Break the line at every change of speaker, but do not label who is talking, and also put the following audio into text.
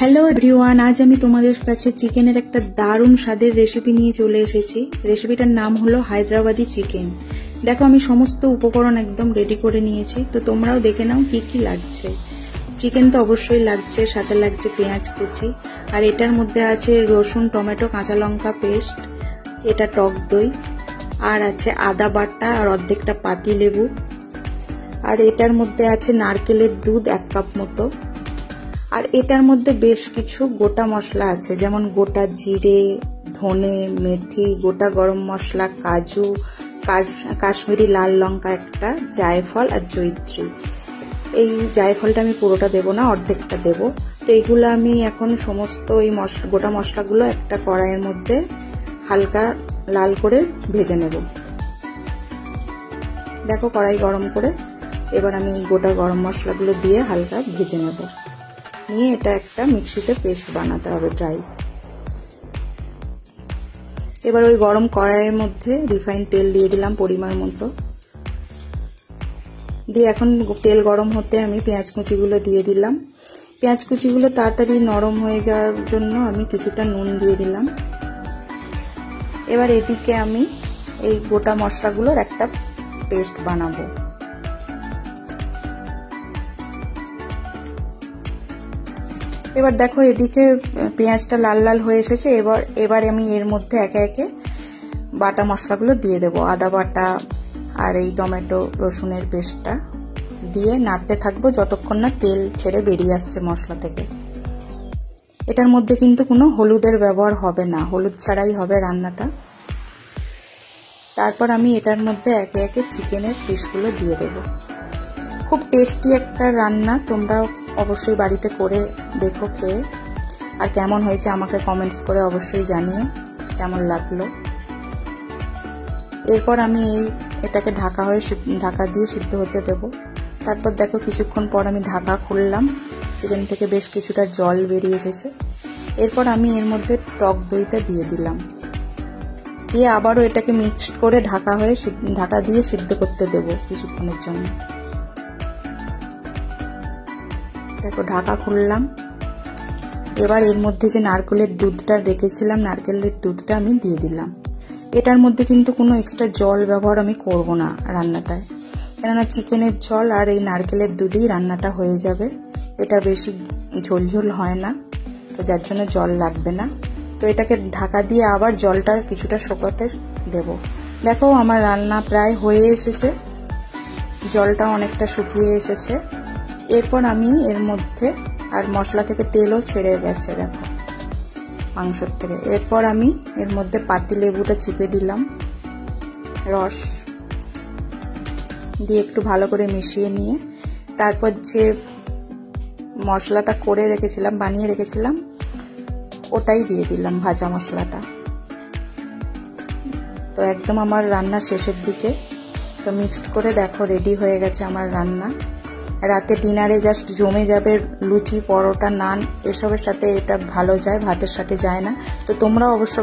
Hello everyone, আজ আমি তোমাদের কাছে চিকেনের একটা দারুণ স্বাদের রেসিপি নিয়ে চলে এসেছি। রেসিপিটার নাম হলো হায়দ্রাবাদি চিকেন। দেখো, আমি সমস্ত উপকরণ একদম রেডি করে নিয়েছি, তো তোমরাও দেখে নাও কি কি লাগছে। চিকেন তো অবশ্যই লাগছে, সাথে লাগছে পেঁয়াজ কুচি, আর এটার মধ্যে আছে রসুন, টমেটো, কাঁচা লঙ্কা পেস্ট, এটা টক দই, আর আছে আদা বাটা আর অর্ধেকটা পাতি লেবু, আর এটার মধ্যে আছে নারকেলের দুধ 1 কাপ মতো, আর এটার মধ্যে বেশ কিছু গোটা মশলা আছে, যেমন গোটা জিরে, ধনে, মেথি, গোটা গরম মশলা, কাজু, কাশ্মীরি লাল লঙ্কা একটা, জায়ফল আর জয়িত্রী। এই জায়ফলটা আমি পুরোটা দেব না, অর্ধেকটা দেব। তো এইগুলো আমি এখন সমস্ত এই গোটা মশলাগুলো একটা কড়াইয়ের মধ্যে হালকা লাল করে ভেজে নেব। দেখো, কড়াই গরম করে এবার আমি এই গোটা গরম মশলাগুলো দিয়ে হালকা ভেজে নেব। নিয়ে এটা একটা মিক্সিতে পেস্ট বানাতে হবে ড্রাই। এবার ওই গরম কড়াইয়ের মধ্যে রিফাইন তেল দিয়ে দিলাম পরিমাণ মতো, দিয়ে এখন তেল গরম হতে আমি পেঁয়াজ কুচিগুলো দিয়ে দিলাম। পেঁয়াজ কুচিগুলো তাড়াতাড়ি নরম হয়ে যাওয়ার জন্য আমি কিছুটা নুন দিয়ে দিলাম। এবার এদিকে আমি এই গোটা মশলাগুলোর একটা পেস্ট বানাবো। এবার দেখো, এদিকে পেঁয়াজটা লাল লাল হয়ে এসেছে। এবার আমি এর মধ্যে একে একে বাটা মশলাগুলো দিয়ে দেব। আদা বাটা আর এই টমেটো রসুনের পেস্টটা দিয়ে নাড়তে থাকবো যতক্ষণ না তেল ছেড়ে বেরিয়ে আসছে মশলা থেকে। এটার মধ্যে কিন্তু কোনো হলুদের ব্যবহার হবে না, হলুদ ছাড়াই হবে রান্নাটা। তারপর আমি এটার মধ্যে একে একে চিকেনের পিসগুলো দিয়ে দেব। খুব টেস্টি একটা রান্না, তোমরা অবশ্যই বাড়িতে করে দেখো খেয়ে, আর কেমন হয়েছে আমাকে কমেন্টস করে অবশ্যই জানিও কেমন লাগলো। এরপর আমি এটাকে ঢাকা দিয়ে সিদ্ধ হতে দেব। তারপর দেখো, কিছুক্ষণ পর আমি ঢাকা খুললাম, চিকেন থেকে বেশ কিছুটা জল বেরিয়ে এসেছে। এরপর আমি এর মধ্যে টক দইটা দিয়ে দিলাম, দিয়ে আবারও এটাকে মিক্সড করে ঢাকা দিয়ে সিদ্ধ করতে দেব কিছুক্ষণের জন্য। দেখো, ঢাকা খুললাম। এবার এর মধ্যে যে নারকেলের দুধটা রেখেছিলাম, নারকেলের দুধটা আমি দিয়ে দিলাম। এটার মধ্যে কিন্তু কোনো এক্সট্রা জল ব্যবহার আমি করব না রান্নাটায়, কেননা চিকেনের জল আর এই নারকেলের দুধেই রান্নাটা হয়ে যাবে। এটা বেশি ঝোলঝোল হয় না, তো যার জন্য জল লাগবে না। তো এটাকে ঢাকা দিয়ে আবার জলটা কিছুটা শুকোতে দেব। দেখো, আমার রান্না প্রায় হয়ে এসেছে, জলটা অনেকটা শুকিয়ে এসেছে। এরপর আমি এর মধ্যে, আর মশলা থেকে তেলও ছেড়ে গেছে দেখো মাংসর থেকে। এরপর আমি এর মধ্যে পাতি লেবুটা চিপে দিলাম, রস দিয়ে একটু ভালো করে মিশিয়ে নিয়ে তারপর যে মশলাটা বানিয়ে রেখেছিলাম ওটাই দিয়ে দিলাম, ভাজা মশলাটা। তো একদম আমার রান্নার শেষের দিকে। তো মিক্সড করে দেখো রেডি হয়ে গেছে আমার রান্না। রাতে ডিনারে জাস্ট জমে যাবে, লুচি, পরোটা, নান এসবের সাথে এটা ভালো যায়, ভাতের সাথে যায় না। তো তোমরাও অবশ্য